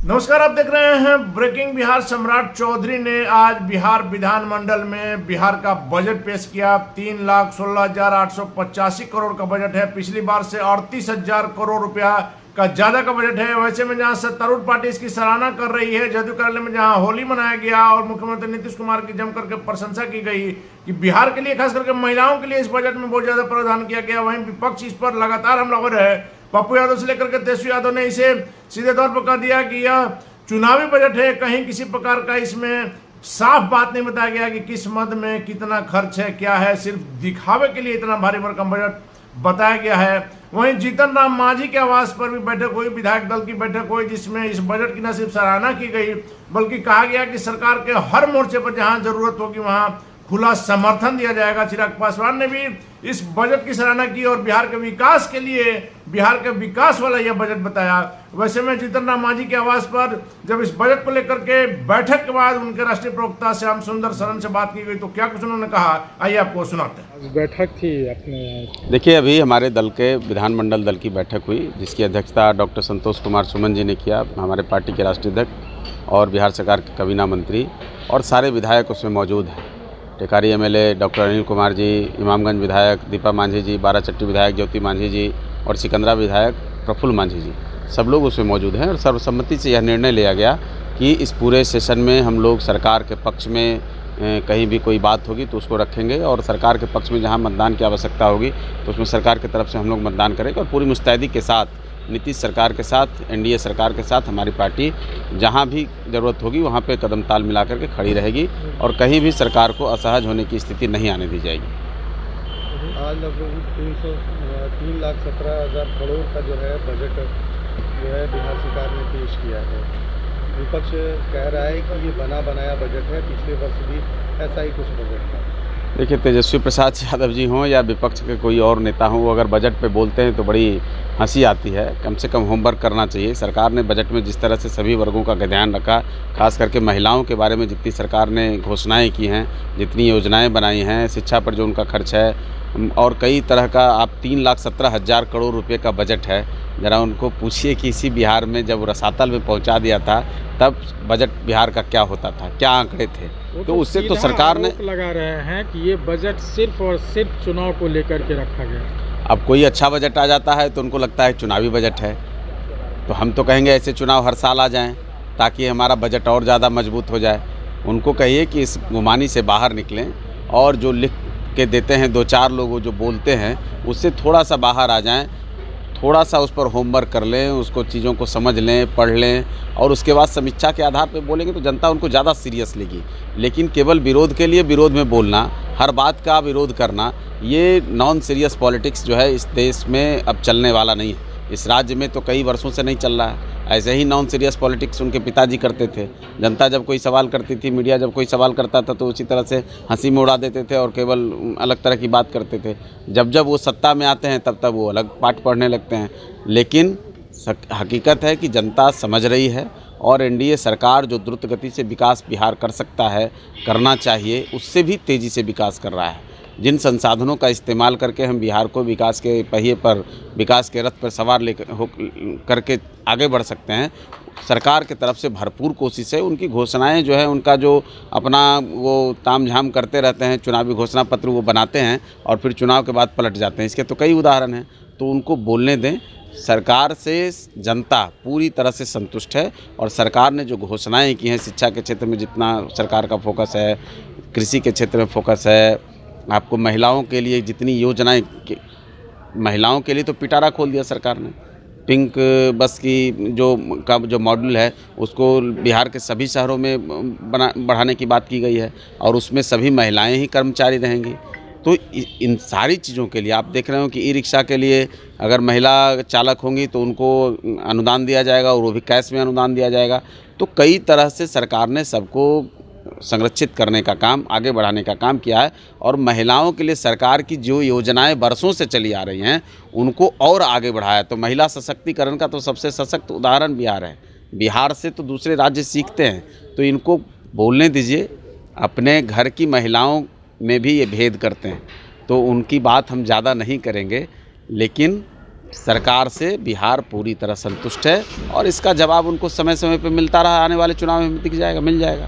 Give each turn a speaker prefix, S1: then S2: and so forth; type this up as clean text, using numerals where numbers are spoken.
S1: नमस्कार, आप देख रहे हैं ब्रेकिंग बिहार। सम्राट चौधरी ने आज बिहार विधानमंडल में बिहार का बजट पेश किया। 3,16,885 करोड़ का बजट है। पिछली बार से 38,000 करोड़ रुपया का ज्यादा का बजट है। वैसे में जहां सत्तारूढ़ पार्टी इसकी सराहना कर रही है, जदयू कार्यालय में जहां होली मनाया गया और मुख्यमंत्री नीतीश कुमार की जमकर के प्रशंसा की गई कि बिहार के लिए, खास करके महिलाओं के लिए इस बजट में बहुत ज्यादा प्रावधान किया गया, वहीं विपक्ष इस पर लगातार हमला हो रहा है। पप्पू यादव से लेकर के तेजस्वी यादव ने इसे सीधे तौर पर कह दिया कि यह चुनावी बजट है। कहीं किसी प्रकार का इसमें साफ बात नहीं बताया गया कि किस मद में कितना खर्च है, क्या है। सिर्फ दिखावे के लिए इतना भारी भरकम बजट बताया गया है। वहीं जीतन राम मांझी के आवास पर भी बैठक हुई, विधायक दल की बैठक हुई, जिसमें इस बजट की न सिर्फ सराहना की गई बल्कि कहा गया कि सरकार के हर मोर्चे पर जहां जरूरत होगी वहां खुला समर्थन दिया जाएगा। चिराग पासवान ने भी इस बजट की सराहना की और बिहार के विकास के लिए, बिहार के विकास वाला यह बजट बताया। वैसे में जीतन राम मांझी के आवास पर जब इस बजट को लेकर के बैठक के बाद उनके राष्ट्रीय प्रवक्ता श्याम सुंदर शरण से बात की गई तो क्या कुछ उन्होंने कहा, आइए आपको सुनाते हैं।
S2: बैठक थी अपने,
S3: देखिए अभी हमारे दल के विधानमंडल दल की बैठक हुई, जिसकी अध्यक्षता डॉक्टर संतोष कुमार सुमन जी ने किया। हमारे पार्टी के राष्ट्रीय अध्यक्ष और बिहार सरकार के काबीना मंत्री और सारे विधायक उसमें मौजूद हैं। टेकारी एमएलए डॉक्टर अनिल कुमार जी, इमामगंज विधायक दीपा मांझी जी, बाराचट्टी विधायक ज्योति मांझी जी और सिकंदरा विधायक प्रफुल्ल मांझी जी, सब लोग उसमें मौजूद हैं। और सर्वसम्मति से यह निर्णय लिया गया कि इस पूरे सेशन में हम लोग सरकार के पक्ष में कहीं भी कोई बात होगी तो उसको रखेंगे और सरकार के पक्ष में जहां मतदान की आवश्यकता होगी तो उसमें सरकार की तरफ से हम लोग मतदान करेंगे। और पूरी मुस्तैदी के साथ नीतीश सरकार के साथ, एनडीए सरकार के साथ हमारी पार्टी जहां भी ज़रूरत होगी वहां पे कदम ताल मिला करके खड़ी रहेगी और कहीं भी सरकार को असहज होने की स्थिति नहीं आने दी जाएगी।
S2: आज लगभग 3,17,000 करोड़ का जो है बजट जो है बिहार सरकार ने पेश किया है। विपक्ष कह रहा है कि ये बना बनाया बजट है, पिछले वर्ष भी ऐसा ही कुछ बजट था।
S3: देखिए, तेजस्वी प्रसाद यादव जी हों या विपक्ष के कोई और नेता हों, वो अगर बजट पे बोलते हैं तो बड़ी हंसी आती है। कम से कम होमवर्क करना चाहिए। सरकार ने बजट में जिस तरह से सभी वर्गों का ध्यान रखा, खास करके महिलाओं के बारे में जितनी सरकार ने घोषणाएं की हैं, जितनी योजनाएं बनाई हैं, शिक्षा पर जो उनका खर्च है और कई तरह का, आप 3,17,000 करोड़ रुपए का बजट है। ज़रा उनको पूछिए कि इसी बिहार में जब रसातल में पहुंचा दिया था तब बजट बिहार का क्या होता था, क्या आंकड़े थे। तो उससे तो सरकार ने
S2: लगा रहे हैं कि ये बजट सिर्फ और सिर्फ चुनाव को लेकर के रखा गया।
S3: अब कोई अच्छा बजट आ जाता है तो उनको लगता है चुनावी बजट है। तो हम तो कहेंगे ऐसे चुनाव हर साल आ जाएं ताकि हमारा बजट और ज़्यादा मजबूत हो जाए। उनको कहिए कि इस गुमानी से बाहर निकलें और जो लिख के देते हैं दो चार लोग जो बोलते हैं उससे थोड़ा सा बाहर आ जाएं, थोड़ा सा उस पर होमवर्क कर लें, उसको चीज़ों को समझ लें, पढ़ लें और उसके बाद समीक्षा के आधार पर बोलेंगे तो जनता उनको ज़्यादा सीरियस लेगी। लेकिन केवल विरोध के लिए विरोध में बोलना, हर बात का विरोध करना, ये नॉन सीरियस पॉलिटिक्स जो है इस देश में अब चलने वाला नहीं है। इस राज्य में तो कई वर्षों से नहीं चल रहा है। ऐसे ही नॉन सीरियस पॉलिटिक्स उनके पिताजी करते थे। जनता जब कोई सवाल करती थी, मीडिया जब कोई सवाल करता था तो उसी तरह से हंसी में उड़ा देते थे और केवल अलग तरह की बात करते थे। जब जब वो सत्ता में आते हैं तब वो अलग पाठ पढ़ने लगते हैं। लेकिन हकीकत है कि जनता समझ रही है और एनडीए सरकार जो द्रुत गति से विकास बिहार कर सकता है, करना चाहिए, उससे भी तेज़ी से विकास कर रहा है। जिन संसाधनों का इस्तेमाल करके हम बिहार को विकास के पहिए पर, विकास के रथ पर सवार करके आगे बढ़ सकते हैं, सरकार की तरफ से भरपूर कोशिश है। उनकी घोषणाएं जो है, उनका जो अपना वो तामझाम करते रहते हैं, चुनावी घोषणा पत्र वो बनाते हैं और फिर चुनाव के बाद पलट जाते हैं। इसके तो कई उदाहरण हैं। तो उनको बोलने दें। सरकार से जनता पूरी तरह से संतुष्ट है और सरकार ने जो घोषणाएं की हैं, शिक्षा के क्षेत्र में जितना सरकार का फोकस है, कृषि के क्षेत्र में फोकस है, आपको महिलाओं के लिए जितनी योजनाएं, महिलाओं के लिए तो पिटारा खोल दिया सरकार ने। पिंक बस की जो मॉडल है उसको बिहार के सभी शहरों में बढ़ाने की बात की गई है और उसमें सभी महिलाएं ही कर्मचारी रहेंगी। तो इन सारी चीज़ों के लिए आप देख रहे हो कि ई रिक्शा के लिए अगर महिला चालक होंगी तो उनको अनुदान दिया जाएगा और वो भी कैश में अनुदान दिया जाएगा। तो कई तरह से सरकार ने सबको संरक्षित करने का काम, आगे बढ़ाने का काम किया है और महिलाओं के लिए सरकार की जो योजनाएं बरसों से चली आ रही हैं उनको और आगे बढ़ाया। तो महिला सशक्तिकरण का तो सबसे सशक्त उदाहरण बिहार है। बिहार से तो दूसरे राज्य सीखते हैं, तो इनको बोलने दीजिए। अपने घर की महिलाओं में भी ये भेद करते हैं तो उनकी बात हम ज़्यादा नहीं करेंगे, लेकिन सरकार से बिहार पूरी तरह संतुष्ट है और इसका जवाब उनको समय समय पर मिलता रहा, आने वाले चुनाव में दिख जाएगा, मिल जाएगा।